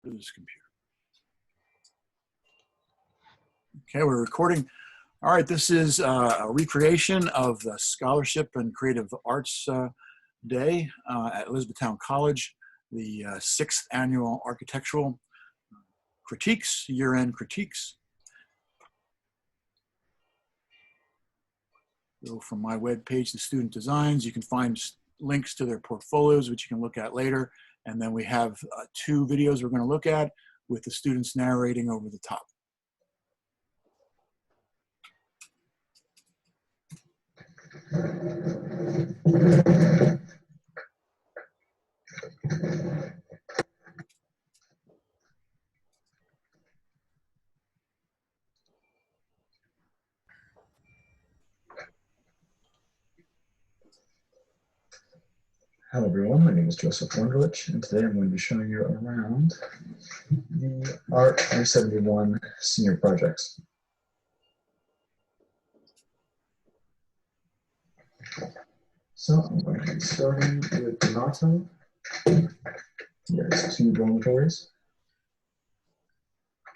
This computer. Okay, we're recording. All right, this is a recreation of the Scholarship and Creative Arts Day at Elizabethtown College, the 6th annual architectural critiques, year-end critiques. Go from my webpage to student designs. You can find links to their portfolios, which you can look at later. And then we have 2 videos we're going to look at with the students narrating over the top. Hello everyone, my name is Joseph Wunderlich, and today I'm going to be showing you around the Art 371 senior projects. So I'm going to be starting with Donato. There's 2 dormitories.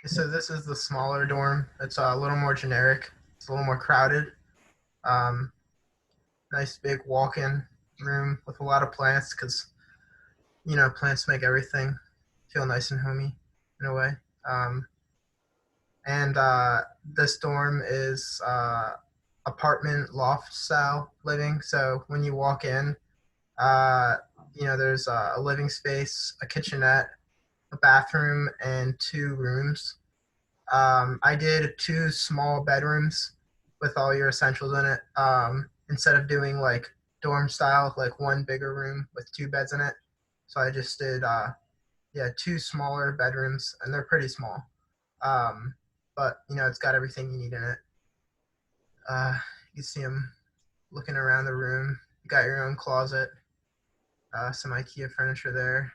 So this is the smaller dorm. It's a little more generic. It's a little more crowded. Nice big walk-in room with a lot of plants because, you know, plants make everything feel nice and homey in a way. This dorm is apartment loft style living. So when you walk in, you know, there's a living space, a kitchenette, a bathroom, and 2 rooms. I did 2 small bedrooms with all your essentials in it. Instead of doing like dorm style, like 1 bigger room with 2 beds in it. So I just did, 2 smaller bedrooms, and they're pretty small. But you know, it's got everything you need in it. You see them looking around the room. You got your own closet, some IKEA furniture there.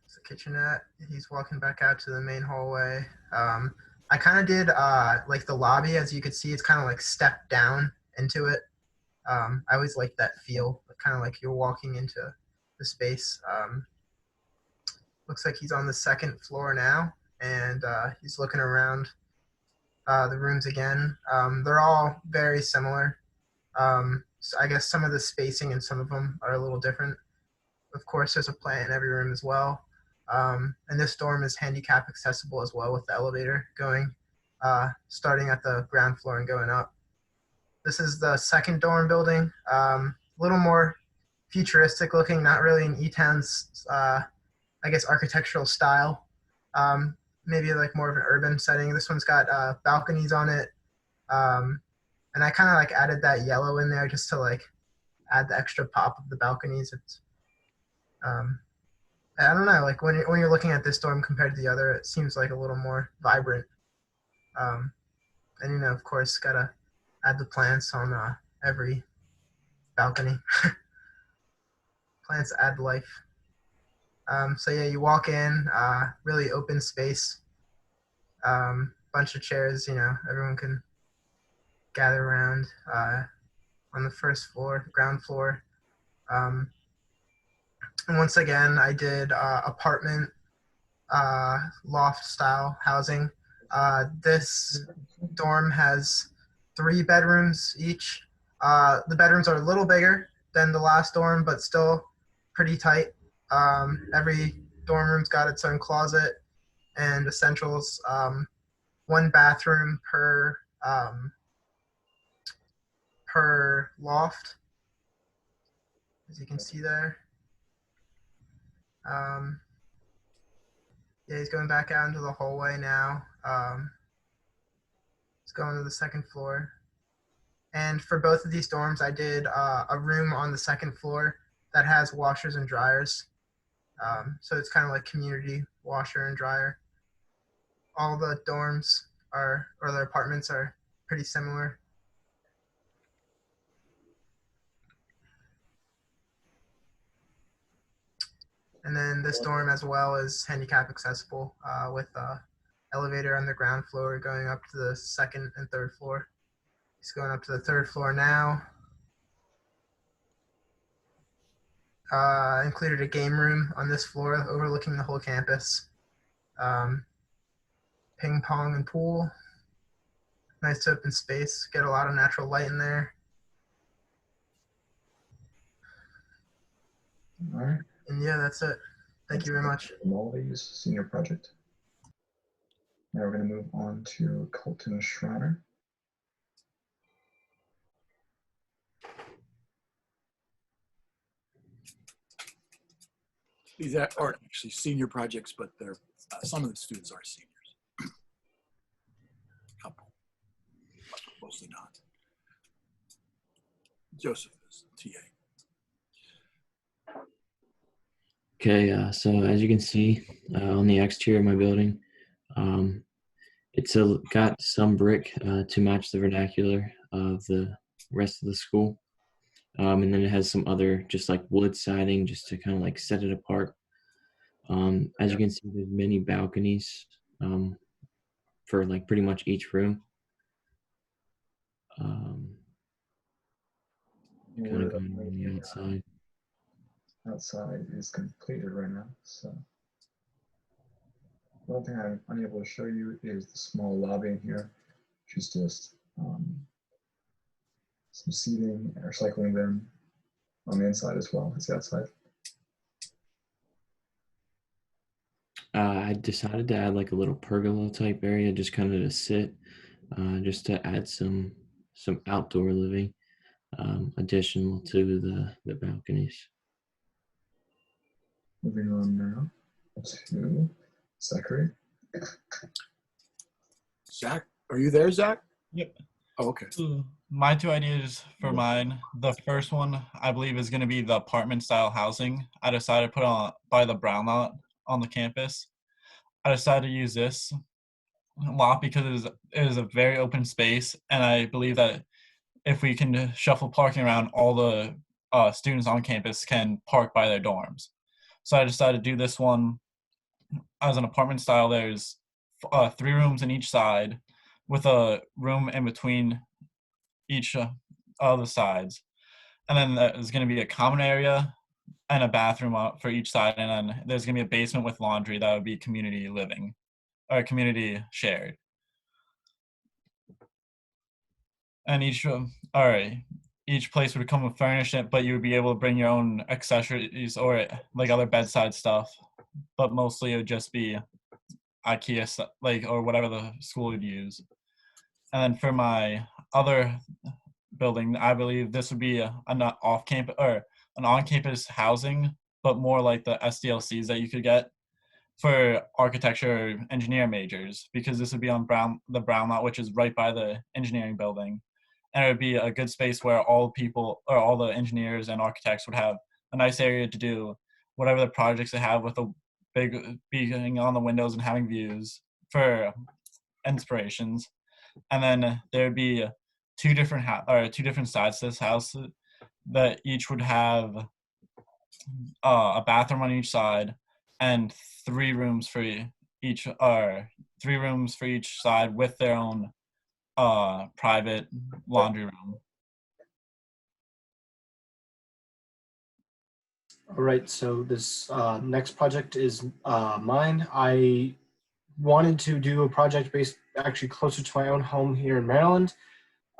It's the kitchenette. He's walking back out to the main hallway. I kind of did like the lobby, as you could see, it's kind of like stepped down into it. I always like that feel, kind of like you're walking into the space. Looks like he's on the 2nd floor now, and he's looking around the rooms again. They're all very similar. So I guess some of the spacing in some of them are a little different. Of course, there's a plant in every room as well. And this dorm is handicap accessible as well with the elevator going, starting at the ground floor and going up. This is the 2nd dorm building, a little more futuristic looking, not really in Etown's, I guess, architectural style. Maybe like more of an urban setting. This one's got balconies on it. And I kind of like added that yellow in there just to like add the extra pop of the balconies. It's, I don't know, like when you're looking at this dorm compared to the other, it seems like a little more vibrant. And you know, of course, gotta add the plants on every balcony. Plants add life. So yeah, you walk in, really open space, bunch of chairs, you know, everyone can gather around on the 1st floor, the ground floor. And once again, I did apartment loft style housing. This dorm has 3 bedrooms each. The bedrooms are a little bigger than the last dorm, but still pretty tight. Every dorm room's got its own closet and essentials. 1 bathroom per loft, as you can see there. Yeah, he's going back out into the hallway now. He's going to the 2nd floor. And for both of these dorms, I did a room on the 2nd floor that has washers and dryers. So it's kind of like community washer and dryer. All the dorms or the apartments are pretty similar. And then this dorm as well is handicap accessible with elevator on the ground floor going up to the 2nd and 3rd floor. He's going up to the 3rd floor now. Included a game room on this floor overlooking the whole campus. Ping pong and pool. Nice open space. Get a lot of natural light in there. All right. And yeah, that's it. Thank you very much. Moldy's senior project. Now we're going to move on to Colton Schreiner. These aren't actually senior projects, but they're some of the students are seniors. Couple, mostly not. Joseph is TA. Okay, so as you can see on the exterior of my building, it's got some brick to match the vernacular of the rest of the school. And then it has some other just like wood siding just to kind of like set it apart. As you can see, there's many balconies for like pretty much each room. Kind of going on the outside. Outside is completed right now, so the one thing I'm unable to show you is the small lobby in here, which is just some seating and recycling bin on the inside as well as the outside. I decided to add like a little pergola type area just kind of to sit, just to add some outdoor living additional to the balconies. Moving on now to Zachary. Zach, are you there, Zach? Yep. Oh, okay. My two ideas for mine. The first one, I believe, is going to be the apartment style housing. I decided to put on by the brown lot on the campus. I decided to use this lot because it is a very open space, and I believe that if we can shuffle parking around, all the students on campus can park by their dorms. So I decided to do this one as an apartment style. There's 3 rooms in each side with a room in between each of the sides. And then there's going to be a common area and a bathroom for each side. And then there's going to be a basement with laundry that would be community living or community shared. And each place would come with furnished, but you would be able to bring your own accessories or like other bedside stuff. But mostly it would just be IKEA or whatever the school would use. And then for my other building, I believe this would be an off-campus or an on-campus housing, but more like the SDLCs that you could get for architecture or engineer majors, because this would be on the brown lot, which is right by the engineering building. And it would be a good space where all the engineers and architects would have a nice area to do whatever the projects they have, with a big being on the windows and having views for inspirations. And then there'd be two different sides to this house that each would have a bathroom on each side and 3 rooms for each side with their own private laundry room. All right, so this next project is mine. I wanted to do a project based actually closer to my own home here in Maryland.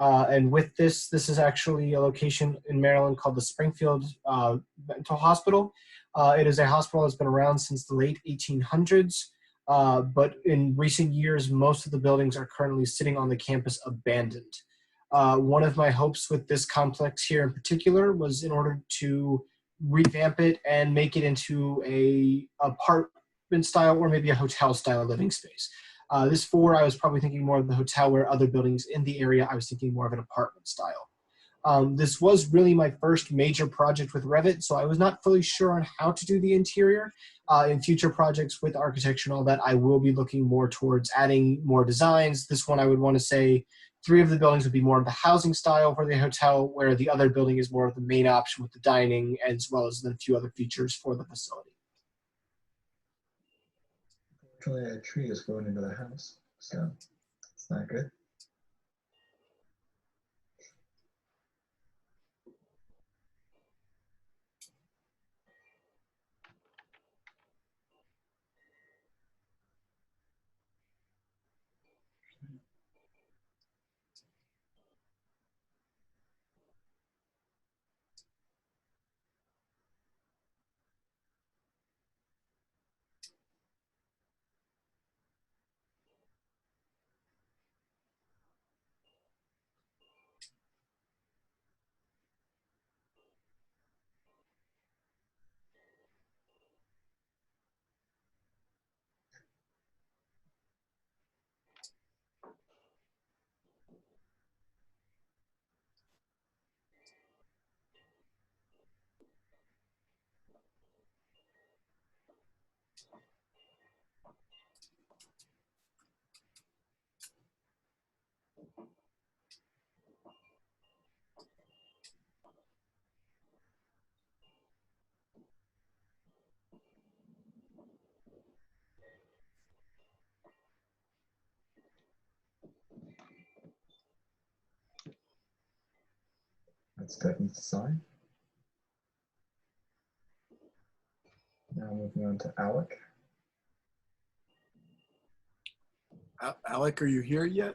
And with this is actually a location in Maryland called the Springfield Mental Hospital. It is a hospital that's been around since the late 1800s, but in recent years, most of the buildings are currently sitting on the campus abandoned. One of my hopes with this complex here in particular was in order to revamp it and make it into a apartment style or maybe a hotel style living space. I was probably thinking more of the hotel, where other buildings in the area, I was thinking more of an apartment style. This was really my first major project with Revit, so I was not fully sure on how to do the interior. In future projects with architecture and all that, I will be looking more towards adding more designs. This one, I would want to say 3 of the buildings would be more of the housing style for the hotel, where the other building is more of the main option with the dining, as well as a few other features for the facility. Actually, a tree is growing into the house, so it's not good. step into the side. Now moving on to Alec. Alec, are you here yet?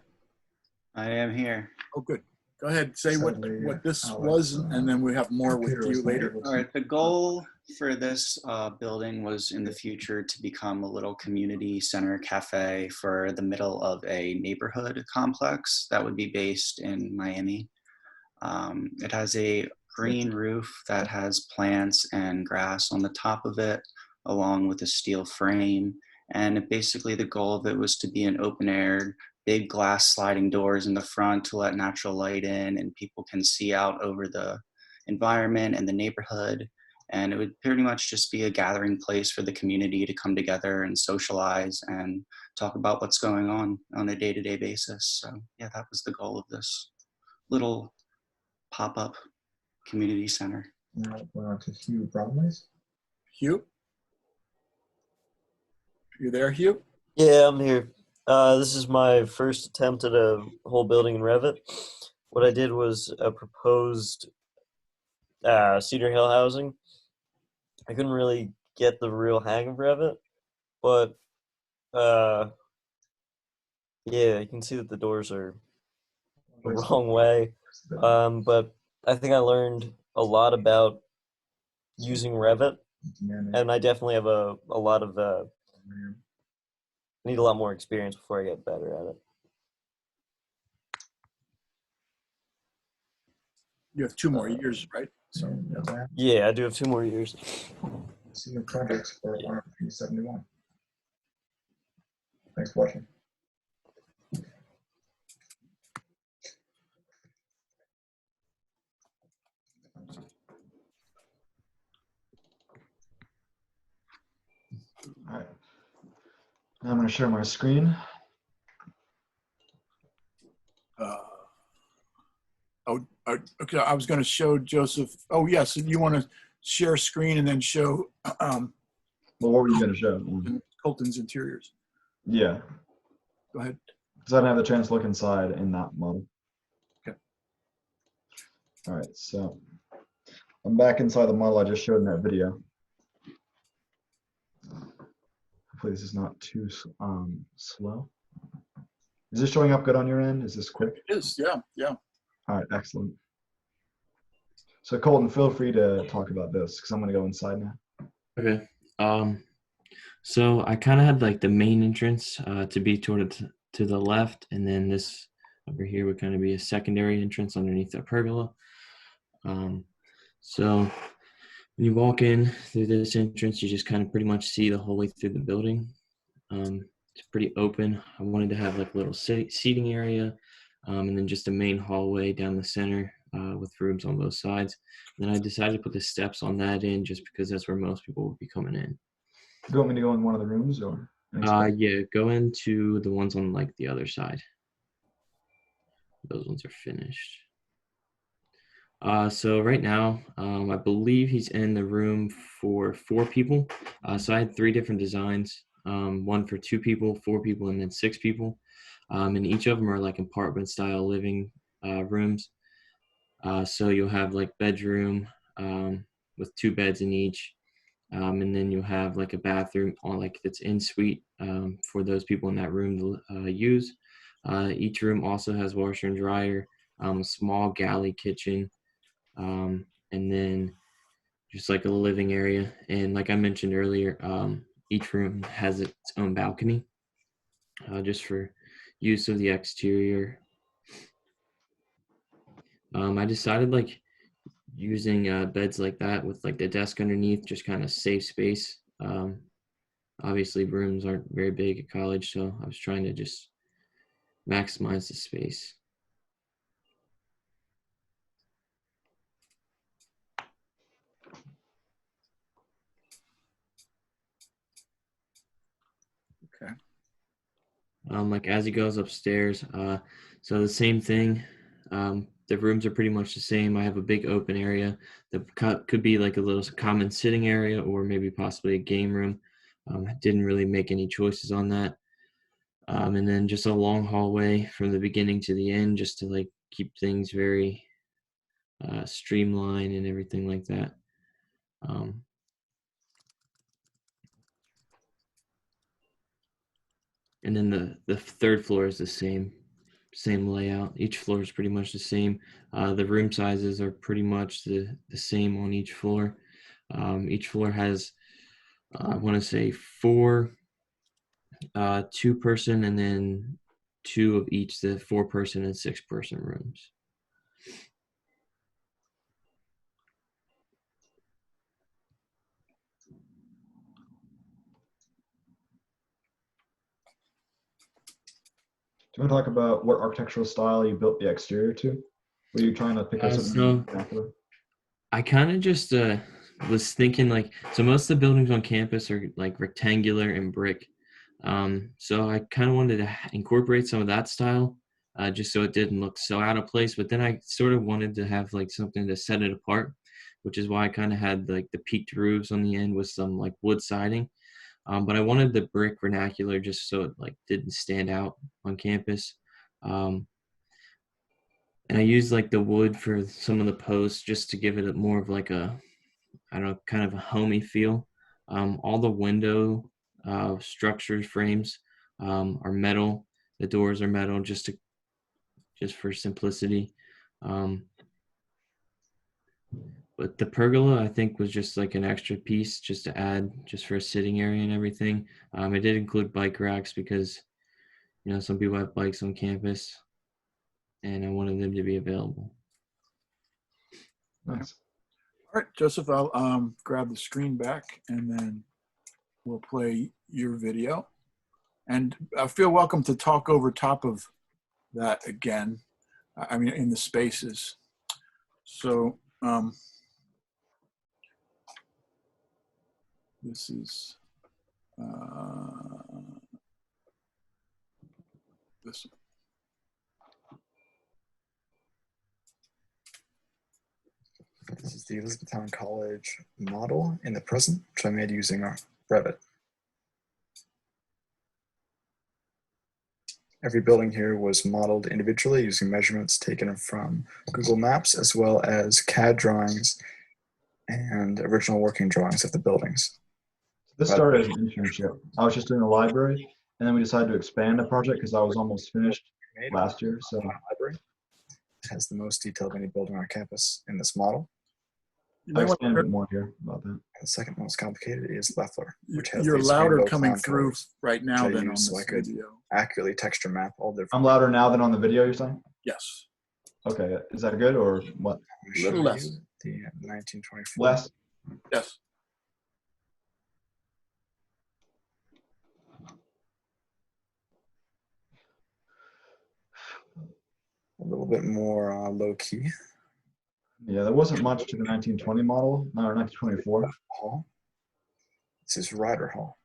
I am here. Oh, good. Go ahead. Say Sadly, what this Alex, was, and then we have more with computer was you not later. able to- All right. The goal for this building was in the future to become a little community center cafe for the middle of a neighborhood complex that would be based in Miami. It has a green roof that has plants and grass on the top of it, along with a steel frame. And basically the goal of it was to be an open air, big glass sliding doors in the front to let natural light in and people can see out over the environment and the neighborhood. And it would pretty much just be a gathering place for the community to come together and socialize and talk about what's going on a day-to-day basis. So yeah, that was the goal of this little pop-up community center. Now we're on to Hugh Bromley's. Hugh? You there, Hugh? Yeah, I'm here. This is my first attempt at a whole building in Revit. What I did was a proposed Cedar Hill housing. I couldn't really get the real hang of Revit, but yeah, you can see that the doors are the wrong way. But I think I learned a lot about using Revit, and I definitely have a lot of need a lot more experience before I get better at it. You have 2 more years, right? So with that, Yeah, I do have 2 more years. senior projects for art 371. Thanks for watching. All right. Now I'm going to share my screen. Okay, I was going to show Joseph. Oh, yes, you want to share screen and then show Well, what were you going to show? Colton's interiors. Yeah, Go ahead. because I didn't have the chance to look inside in that model. Okay. All right, so I'm back inside the model I just showed in that video. Hopefully this is not too slow. Is this showing up good on your end? Is this quick? It is, yeah, yeah. All right, excellent. So Colton, feel free to talk about this because I'm going to go inside now. Okay. So I kind of had like the main entrance to be to the left, and then this over here would kind of be a secondary entrance underneath the pergola. So when you walk in through this entrance, you just kind of pretty much see the whole way through the building. It's pretty open. I wanted to have like a little seating area, and then just a main hallway down the center with rooms on both sides. And then I decided to put the steps on that end just because that's where most people would be coming in. Do you want me to go in one of the rooms or? Yeah, go into the ones on like the other side. Those ones are finished. So right now, I believe he's in the room for 4 people. So I had 3 different designs, one for 2 people, 4 people, and then 6 people. And each of them are like apartment style living rooms. So you'll have like bedroom with 2 beds in each. And then you'll have like a bathroom on like that's in suite for those people in that room to use. Each room also has washer and dryer, a small galley kitchen, and then just like a living area. And like I mentioned earlier, each room has its own balcony just for use of the exterior. I decided like using beds like that with like the desk underneath, just kind of safe space. Obviously rooms aren't very big at college, so I was trying to just maximize the space. Okay. Like as he goes upstairs, so the same thing. The rooms are pretty much the same. I have a big open area that could be like a little common sitting area or maybe possibly a game room. I didn't really make any choices on that. And then just a long hallway from the beginning to the end, just to like keep things very streamline and everything like that. And then the third floor is the same layout. Each floor is pretty much the same. The room sizes are pretty much the same on each floor. Each floor has, I want to say, 4 2-person and then 2 of each, the 4-person and 6-person rooms. Do you want to talk about what architectural style you built the exterior to? Were you trying to pick up something particular? I kind of just was thinking like, so most of the buildings on campus are like rectangular and brick. So I kind of wanted to incorporate some of that style, just so it didn't look so out of place. But then I sort of wanted to have like something to set it apart, which is why I kind of had like the peaked roofs on the end with some like wood siding. But I wanted the brick vernacular just so it like didn't stand out on campus. And I used like the wood for some of the posts just to give it more of like a, I don't know, kind of a homey feel. All the window structures, frames are metal. The doors are metal just for simplicity. But the pergola, I think, was just like an extra piece just to add just for a sitting area and everything. I did include bike racks because, some people have bikes on campus and I wanted them to be available. Nice. All right, Joseph, I'll grab the screen back and then we'll play your video. And I feel welcome to talk over top of that again. I mean, in the spaces. So this is this. This is the Elizabethtown College model in the present, which I made using Revit. Every building here was modeled individually using measurements taken from Google Maps, as well as CAD drawings and original working drawings of the buildings. This started as an internship. I was just doing a library, and then we decided to expand the project because I was almost finished last year. So library has the most detail of any building on campus in this model. You I may want explained a to, bit more here about that. The second most complicated is Leffler, which has you're these louder rainbow coming clown through colors, right now which I than on use this so I could video. accurately texture map all different. I'm louder now than on the video, you're saying? Yes. Okay, is that good or what? A little less. The 1924. Less. Yes. A little bit more low key. Yeah, there wasn't much to the 1920 model, or 1924. Hall. This is Ryder Hall.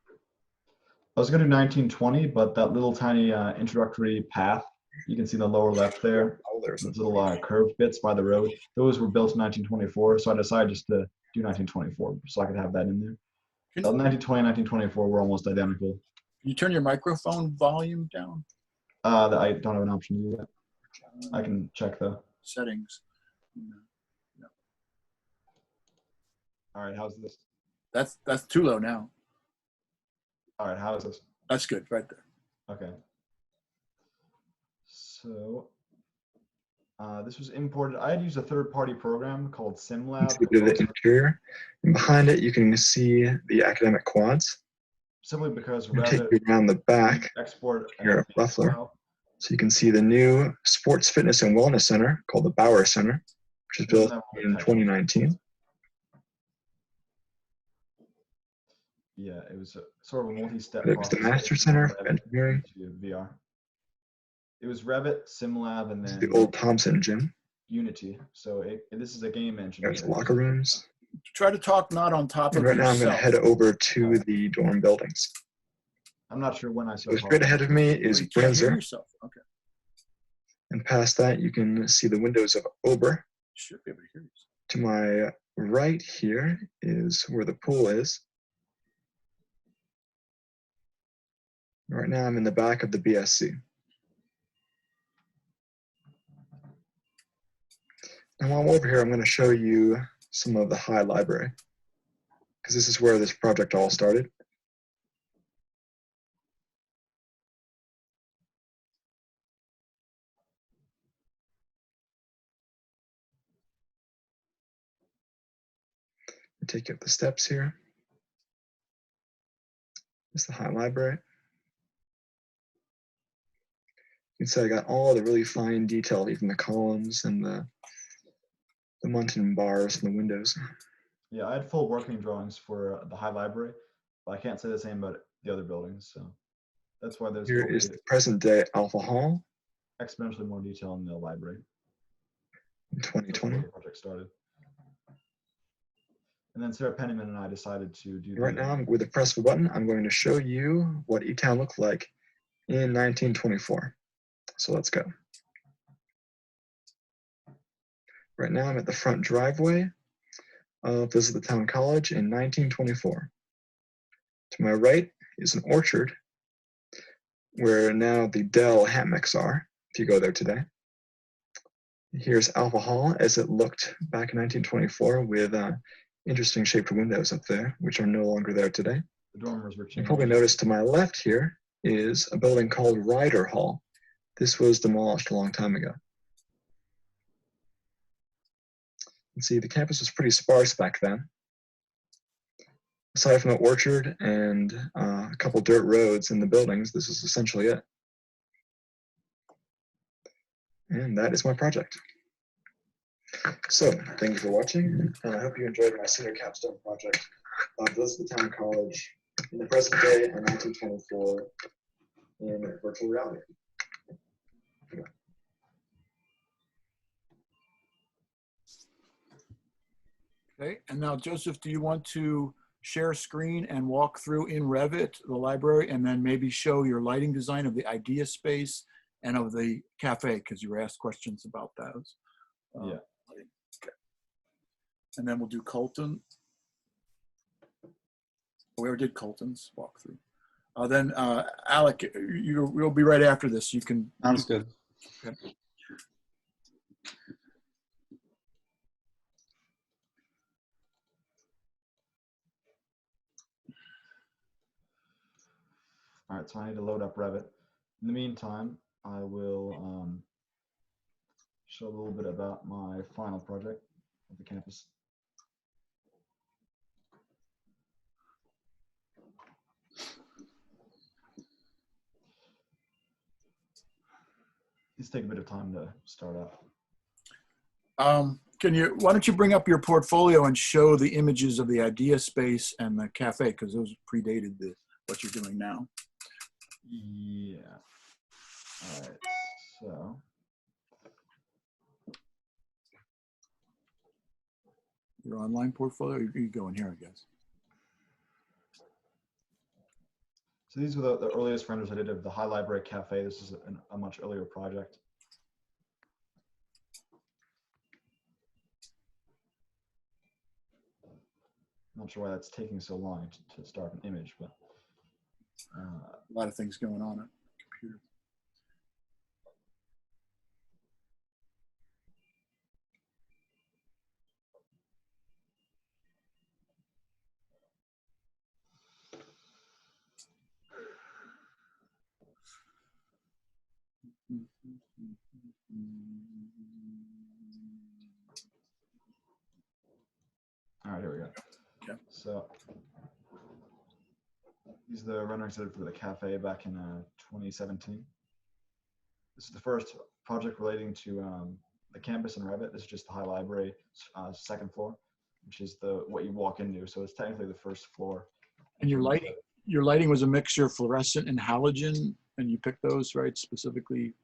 I was going to do 1920, but that little tiny introductory path, you can see in the lower left there, there's those little curved bits by the road. Those were built in 1924, so I decided just to do 1924 so I could have that in there. 1920 and 1924 were almost identical. Can you turn your microphone volume down? I don't have an option to do that. I can check the settings. No. All right, how's this? That's too low now. All right, how is this? That's good, right there. Okay. So this was imported. I had used a third-party program called SimLab. The interior, and behind it you can see the academic quads. Simply because Revit take you around the back export here at Leffler, so you can see the new Sports Fitness and Wellness Center called the Bauer Center, which was built in 2019. Yeah, it was sort of a multi-step process. It was the Master Center of Engineering. VR. It was Revit, SimLab, and then the old Thompson gym. Unity. So this is a game engine. There's locker rooms. Try to talk not on top of right now yourself. I'm going to head over to the dorm buildings. I'm not sure when I saw. Straight ahead of me is Windsor. Okay. And past that, you can see the windows of Ober. Should be able to hear you. To my right here is where the pool is. Right now I'm in the back of the BSC. And while I'm over here, I'm going to show you some of the high library, because this is where this project all started. I'll take you up the steps here. This is the high library. You can see I got all the really fine detail, even the columns and the Muntin bars and the windows. Yeah, I had full working drawings for the high library, but I can't say the same about the other buildings. So that's why there's Here is the present day Alpha Hall exponentially more detail in the library. In Mm-hmm. 2020, the project started. And then Sarah Penniman and I decided to do. Right now, with the press of a button, I'm going to show you what Etown looked like in 1924. So let's go. Right now, I'm at the front driveway of Elizabethtown College in 1924. To my right is an orchard where now the Dell hammocks are, if you go there today. Here's Alpha Hall as it looked back in 1924 with interesting shaped windows up there, which are no longer there today. The dormers were changed. You probably noticed to my left here is a building called Ryder Hall. This was demolished a long time ago. You can see the campus was pretty sparse back then. Aside from the orchard and a couple dirt roads in the buildings, this is essentially it. And that is my project. So, thank you for watching, and I hope you enjoyed my senior capstone project of Elizabethtown College in the present day in 1924 in virtual reality. Okay, and now Joseph, do you want to share screen and walk through in Revit, the library, and then maybe show your lighting design of the idea space and of the cafe, because you were asked questions about those. Yeah. Okay. And then we'll do Colton. We already did Colton's walkthrough. Then Alec, we'll be right after this. You can. Sounds good. Okay. All right, so I need to load up Revit. In the meantime, I will show a little bit about my final project of the campus. These take a bit of time to start up. Why don't you bring up your portfolio and show the images of the idea space and the cafe, because those predated what you're doing now. Yeah. All right, so. Your online portfolio, you go in here, I guess. So these were the earliest renders I did of the High Library Cafe. This is a much earlier project. Not sure why that's taking so long to start an image, but a lot of things going on at the computer. all right, here we go. Okay. So these are the renderings I did for the cafe back in 2017. This is the first project relating to the campus in Revit. This is just the High Library second floor, which is what you walk into. So it's technically the first floor. And your lighting was a mixture of fluorescent and halogen, and you picked those, right, specifically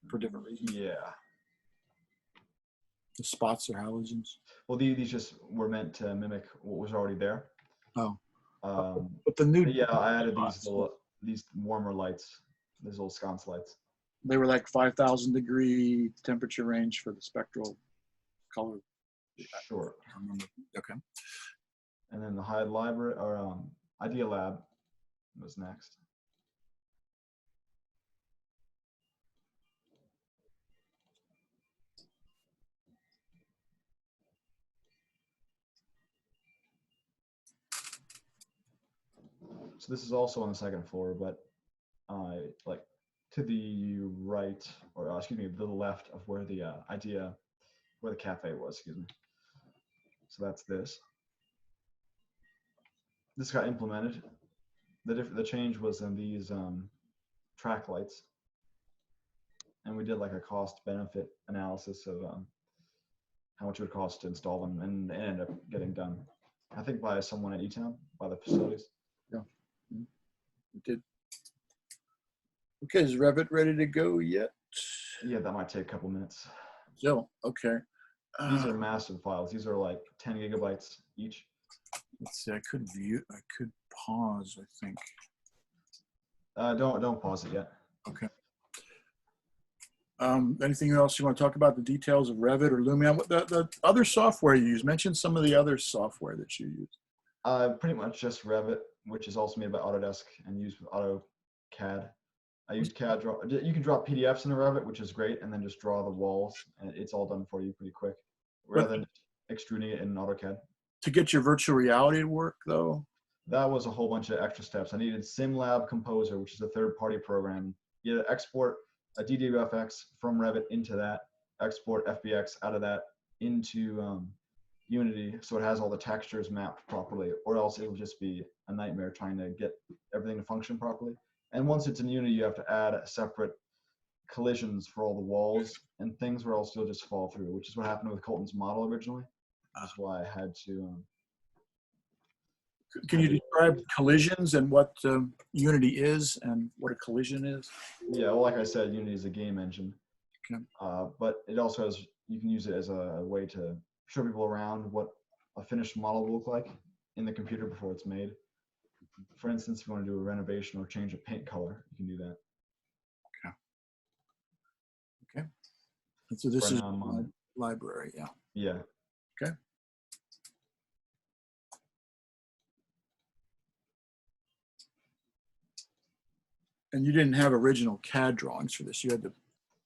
for different reasons? Yeah. The spots are halogens? Well, these just were meant to mimic what was already there. Oh. But the new. Yeah, I added these warmer lights, these little sconce lights. They were like 5,000 degree temperature range for the spectral color. Sure. I remember. Okay. And then the High Library or Idea Lab was next. So this is also on the second floor, but like to the right, or excuse me, to the left of where the where the cafe was, excuse me. So that's this. This got implemented. The change was in these track lights, and we did like a cost benefit analysis of how much it would cost to install them, and it ended up getting done, I think, by someone at Etown, by the facilities. Yeah, it did. Okay, is Revit ready to go yet? Yeah, that might take a couple minutes. Still, okay. These are massive files. These are like 10 gigabytes each. Let's see, I could pause, I think. Don't pause it yet. Okay. Anything else you want to talk about, the details of Revit or Lumion? What the other software you use? Mention some of the other software that you use. Pretty much just Revit, which is also made by Autodesk and used with AutoCAD. I used CAD draw. You can drop PDFs into Revit, which is great, and then just draw the walls, and it's all done for you pretty quick, rather than extruding it in AutoCAD. To get your virtual reality to work, though? That was a whole bunch of extra steps. I needed SimLab Composer, which is a third-party program. You had to export a DWFX from Revit into that, export FBX out of that into Unity, so it has all the textures mapped properly, or else it will just be a nightmare trying to get everything to function properly. And once it's in Unity, you have to add separate collisions for all the walls and things, or else you'll just fall through, which is what happened with Colton's model originally. That's why I had to. Can you describe collisions and what Unity is and what a collision is? Yeah, well, like I said, Unity is a game engine. Okay. But it also has, you can use it as a way to show people around what a finished model will look like in the computer before it's made. For instance, if you want to do a renovation or change a paint color, you can do that. Okay. Okay. And so this is my library, yeah. Yeah. Okay. And you didn't have original CAD drawings for this. You had to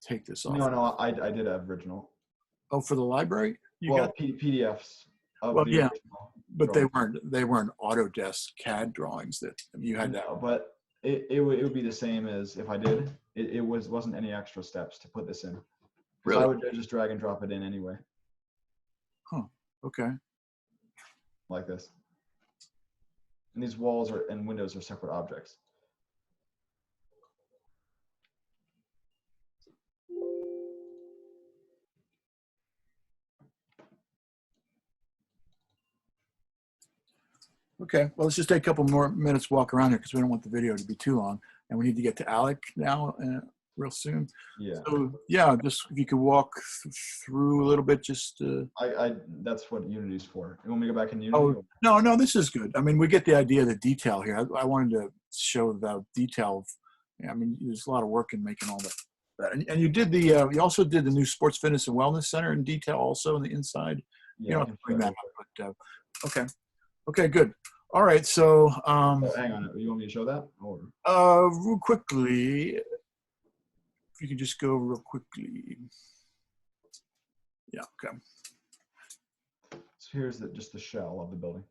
take this off. No, I did have original. Oh, for the library? You well, got PDFs. Of well, the yeah, but drawings. they weren't Autodesk CAD drawings that you had. No, but it would be the same as if I did. It wasn't any extra steps to put this in. Really? So I would just drag and drop it in anyway. Huh. Okay. Like this. And these walls and windows are separate objects. Okay, well, let's just take a couple more minutes, walk around here because we don't want the video to be too long. And we need to get to Alec now real soon. Yeah. So yeah, just if you could walk through a little bit, just. That's what Unity's for. You want me to go back in Unity? Oh, no, this is good. I mean, we get the idea of the detail here. I wanted to show the detail of, I mean, there's a lot of work in making all that. And you did you also did the new Sports Fitness and Wellness Center in detail also on the inside. Yeah, you don't have to bring that up, but okay. Okay, good. All right, so hang on. You want me to show that? Or real quickly, if you could just go real quickly. Yeah, okay. So here's just the shell of the building.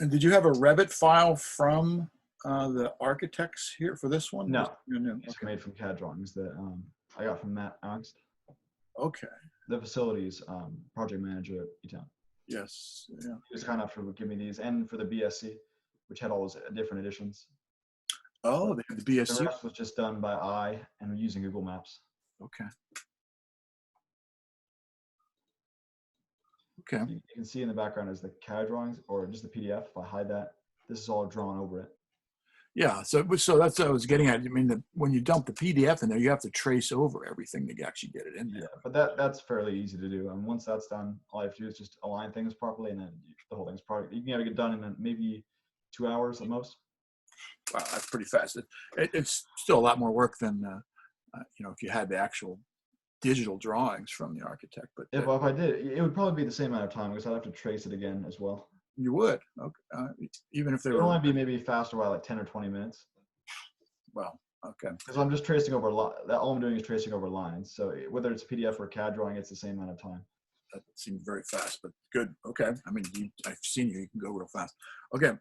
And did you have a Revit file from the architects here for this one? No, no. It's made from CAD drawings that I got from Matt Angst. Okay. The facilities project manager at Etown. Yes. Yeah. He was kind enough to give me these, and for the BSc, which had all those different editions. Oh, they had the BSc. The rest was just done by eye and using Google Maps. Okay. Okay. You can see in the background is the CAD drawings or just the PDF. If I hide that, this is all drawn over it. Yeah, so that's what I was getting at. I mean, when you dump the PDF in there, you have to trace over everything to actually get it in there. Yeah, but that's fairly easy to do. And once that's done, all I have to do is just align things properly, and then the whole thing's probably, you can have it get done in maybe 2 hours at most. Wow, that's pretty fast. It's still a lot more work than if you had the actual digital drawings from the architect. But if I did, it would probably be the same amount of time because I'd have to trace it again as well. You would, okay. Even if they it would were only be maybe faster by like 10 or 20 minutes. Well, okay. Because I'm just tracing over all I'm doing is tracing over lines. So whether it's PDF or CAD drawing, it's the same amount of time. That seems very fast, but good. Okay. I mean, I've seen you. You can go real fast. Okay.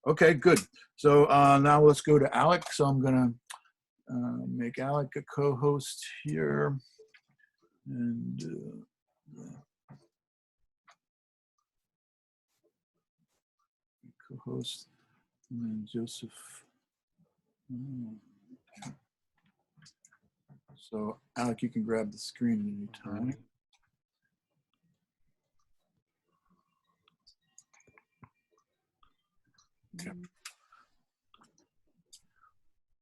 Okay, good. So now let's go to Alec. So I'm gonna make Alec a co-host here, and co-host, and then Joseph. So Alec, you can grab the screen anytime. Okay.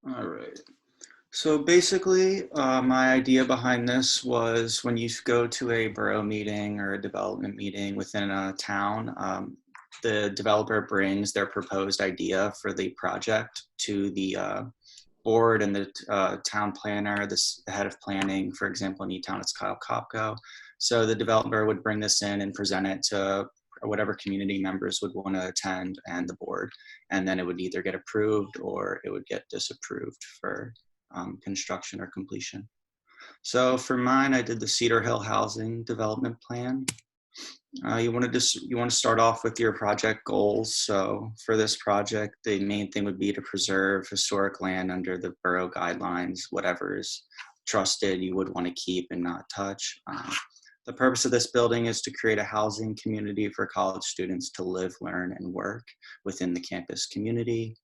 All right. So basically, my idea behind this was when you go to a borough meeting or a development meeting within a town, the developer brings their proposed idea for the project to the board and the town planner, the head of planning. For example, in Etown, it's Kyle Kopko. So the developer would bring this in and present it to whatever community members would want to attend and the board. And then it would either get approved or it would get disapproved for construction or completion. So for mine, I did the Cedar Hill Housing Development Plan. You want to start off with your project goals. So for this project, the main thing would be to preserve historic land under the borough guidelines. Whatever is trusted, you would want to keep and not touch. The purpose of this building is to create a housing community for college students to live, learn, and work within the campus community.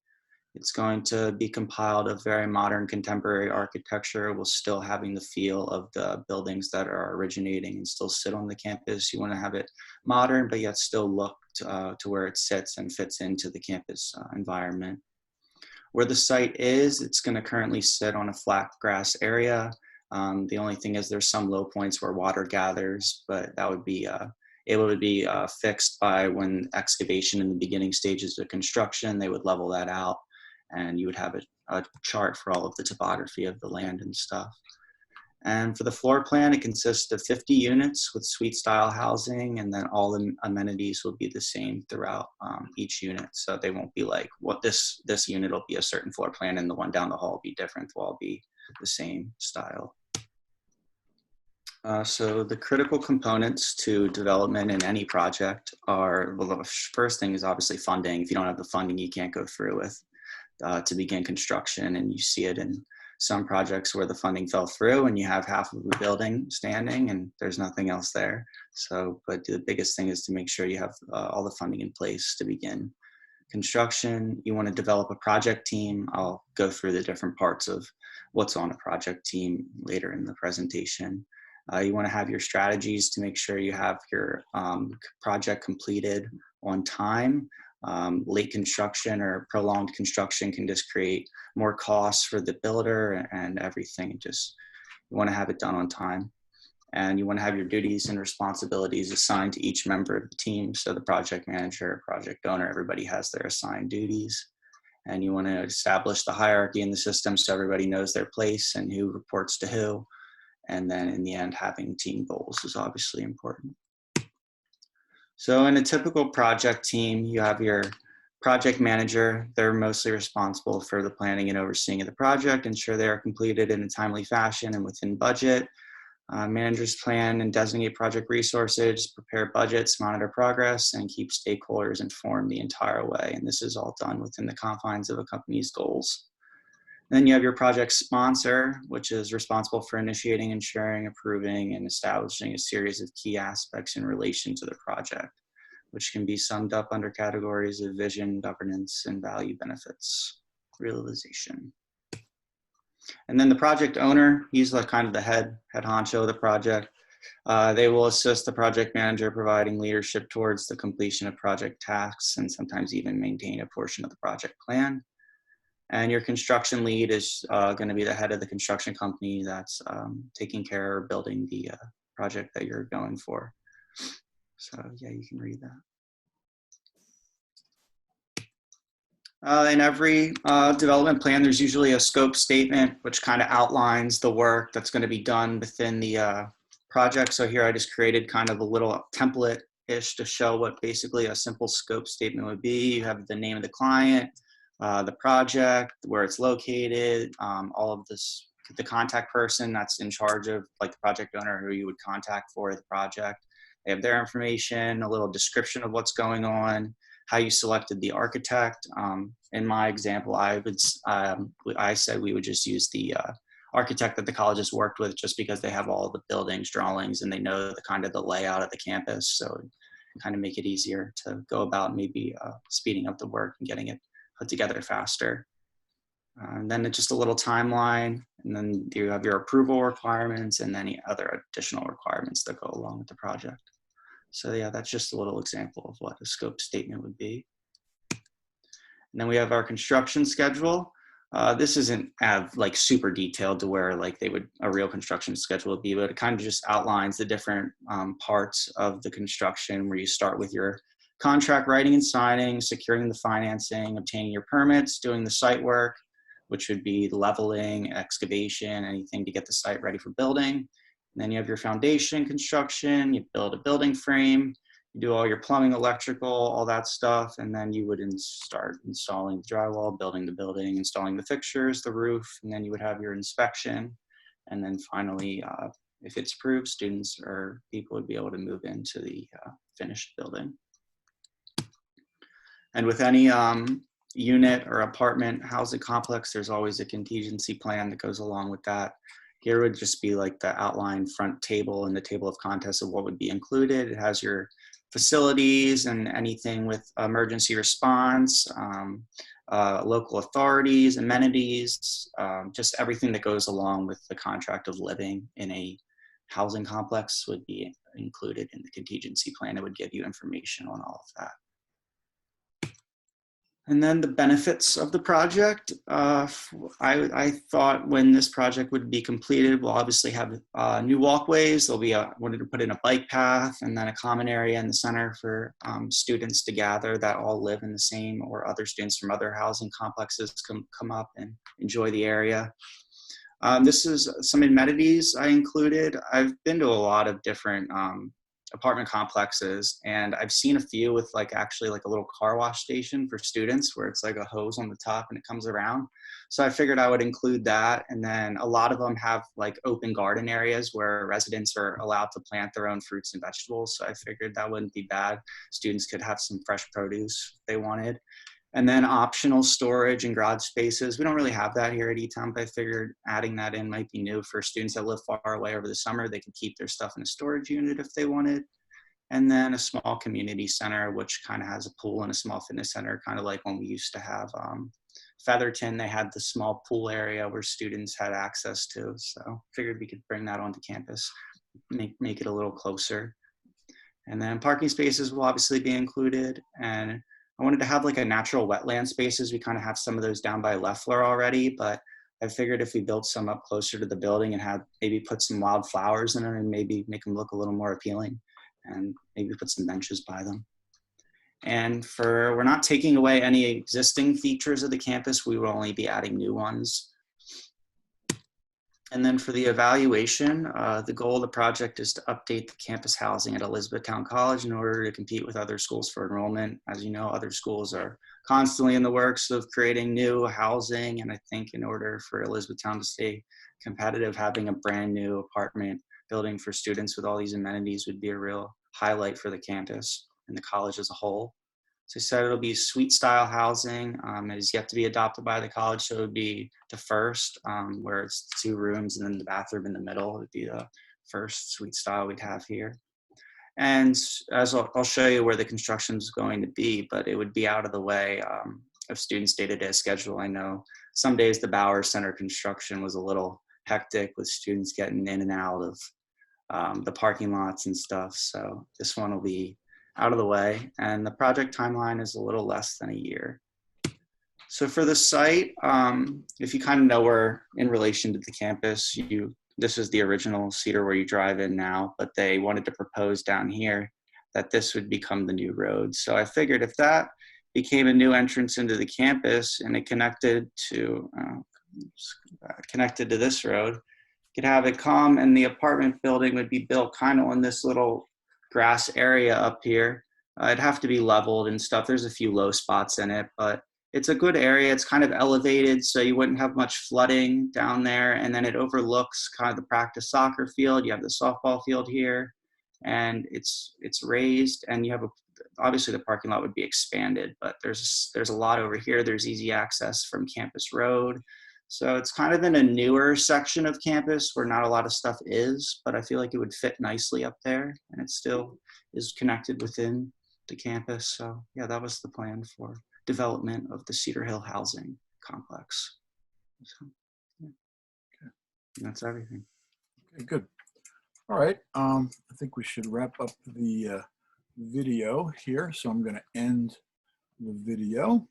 It's going to be compiled of very modern contemporary architecture while still having the feel of the buildings that are originating and still sit on the campus. You want to have it modern, but yet still look to where it sits and fits into the campus environment. Where the site is, it's going to currently sit on a flat grass area. The only thing is there's some low points where water gathers, but that would be able to be fixed by when excavation in the beginning stages of construction. They would level that out, and you would have a chart for all of the topography of the land and stuff. And for the floor plan, it consists of 50 units with suite style housing, and then all the amenities will be the same throughout each unit. So they won't be like, what this unit will be a certain floor plan and the one down the hall will be different. They'll all be the same style. So the critical components to development in any project are, well, the first thing is obviously funding. If you don't have the funding, you can't go through with to begin construction. And you see it in some projects where the funding fell through and you have half of the building standing and there's nothing else there. So, but the biggest thing is to make sure you have all the funding in place to begin construction. You want to develop a project team. I'll go through the different parts of what's on a project team later in the presentation. You want to have your strategies to make sure you have your project completed on time. Late construction or prolonged construction can just create more costs for the builder and everything. Just you want to have it done on time. And you want to have your duties and responsibilities assigned to each member of the team. So the project manager, project owner, everybody has their assigned duties. And you want to establish the hierarchy in the system so everybody knows their place and who reports to who. And then in the end, having team goals is obviously important. So in a typical project team, you have your project manager. They're mostly responsible for the planning and overseeing of the project, ensure they are completed in a timely fashion and within budget. Managers plan and designate project resources, prepare budgets, monitor progress, and keep stakeholders informed the entire way. And this is all done within the confines of a company's goals. Then you have your project sponsor, which is responsible for initiating, ensuring, approving, and establishing a series of key aspects in relation to the project, which can be summed up under categories of vision, governance, and value benefits realization. And then the project owner, he's like kind of the head honcho of the project. They will assist the project manager providing leadership towards the completion of project tasks and sometimes even maintain a portion of the project plan. And your construction lead is going to be the head of the construction company that's taking care of building the project that you're going for. So yeah, you can read that. In every development plan, there's usually a scope statement, which kind of outlines the work that's going to be done within the project. So here I just created kind of a little template-ish to show what basically a simple scope statement would be. You have the name of the client, the project, where it's located, all of this, the contact person that's in charge of like the project owner who you would contact for the project. They have their information, a little description of what's going on, how you selected the architect. In my example, I said we would just use the architect that the college has worked with, just because they have all the buildings, drawings, and they know the kind of the layout of the campus. So kind of make it easier to go about maybe speeding up the work and getting it put together faster. And then it's just a little timeline, and then you have your approval requirements and any other additional requirements that go along with the project. So yeah, that's just a little example of what a scope statement would be. And then we have our construction schedule. This isn't like super detailed to where like a real construction schedule would be, but it kind of just outlines the different parts of the construction, where you start with your contract writing and signing, securing the financing, obtaining your permits, doing the site work, which would be leveling, excavation, anything to get the site ready for building. And then you have your foundation construction, you build a building frame, you do all your plumbing, electrical, all that stuff, and then you would start installing the drywall, building the building, installing the fixtures, the roof, and then you would have your inspection. And then finally, if it's approved, students or people would be able to move into the finished building. And with any unit or apartment housing complex, there's always a contingency plan that goes along with that. Here would just be like the outline front table and the table of contents of what would be included. It has your facilities and anything with emergency response, local authorities, amenities, just everything that goes along with the contract of living in a housing complex would be included in the contingency plan. It would give you information on all of that. And then the benefits of the project. I thought when this project would be completed, we'll obviously have new walkways. There'll be wanted to put in a bike path, and then a common area in the center for students to gather that all live in the same, or other students from other housing complexes come up and enjoy the area. This is some amenities I included. I've been to a lot of different apartment complexes, and I've seen a few with actually a little car wash station for students, where it's like a hose on the top and it comes around. So I figured I would include that. And then a lot of them have open garden areas where residents are allowed to plant their own fruits and vegetables. So I figured that wouldn't be bad. Students could have some fresh produce if they wanted. And then optional storage and garage spaces. We don't really have that here at Etown, but I figured adding that in might be new for students that live far away over the summer. They could keep their stuff in a storage unit if they wanted. And then a small community center, which kind of has a pool and a small fitness center, kind of like when we used to have Featherton. They had the small pool area where students had access to. So figured we could bring that onto campus, make it a little closer. And then parking spaces will obviously be included. And I wanted to have a natural wetland spaces. We kind of have some of those down by Leffler already, but I figured if we built some up closer to the building and had maybe put some wild flowers in them and maybe make them look a little more appealing, and maybe put some benches by them. And we're not taking away any existing features of the campus. We will only be adding new ones. And then for the evaluation, the goal of the project is to update the campus housing at Elizabethtown College in order to compete with other schools for enrollment. As you know, other schools are constantly in the works of creating new housing. And I think in order for Elizabethtown to stay competitive, having a brand new apartment building for students with all these amenities would be a real highlight for the campus and the college as a whole. So I said it'll be suite style housing. It is yet to be adopted by the college, so it would be the first, where it's 2 rooms and then the bathroom in the middle. It would be the first suite style we'd have here. And as I'll show you where the construction is going to be, but it would be out of the way of students' day-to-day schedule. I know some days the Bauer Center construction was a little hectic with students getting in and out of the parking lots and stuff. So this one will be out of the way, and the project timeline is a little less than a year. So for the site, if you kind of know where in relation to the campus, this is the original Cedar where you drive in now, but they wanted to propose down here that this would become the new road. So I figured if that became a new entrance into the campus and it connected to this road, you could have it come, and the apartment building would be built kind of on this little grass area up here. It'd have to be leveled and stuff. There's a few low spots in it, but it's a good area. It's kind of elevated, so you wouldn't have much flooding down there. And then it overlooks kind of the practice soccer field. You have the softball field here, and it's raised, and you have obviously the parking lot would be expanded, but there's a lot over here. There's easy access from Campus Road. So it's kind of in a newer section of campus where not a lot of stuff is, but I feel like it would fit nicely up there, and it still is connected within the campus. So yeah, that was the plan for development of the Cedar Hill housing complex. So, yeah. Okay. And that's everything. Okay, good. All right, I think we should wrap up the video here. So I'm going to end the video.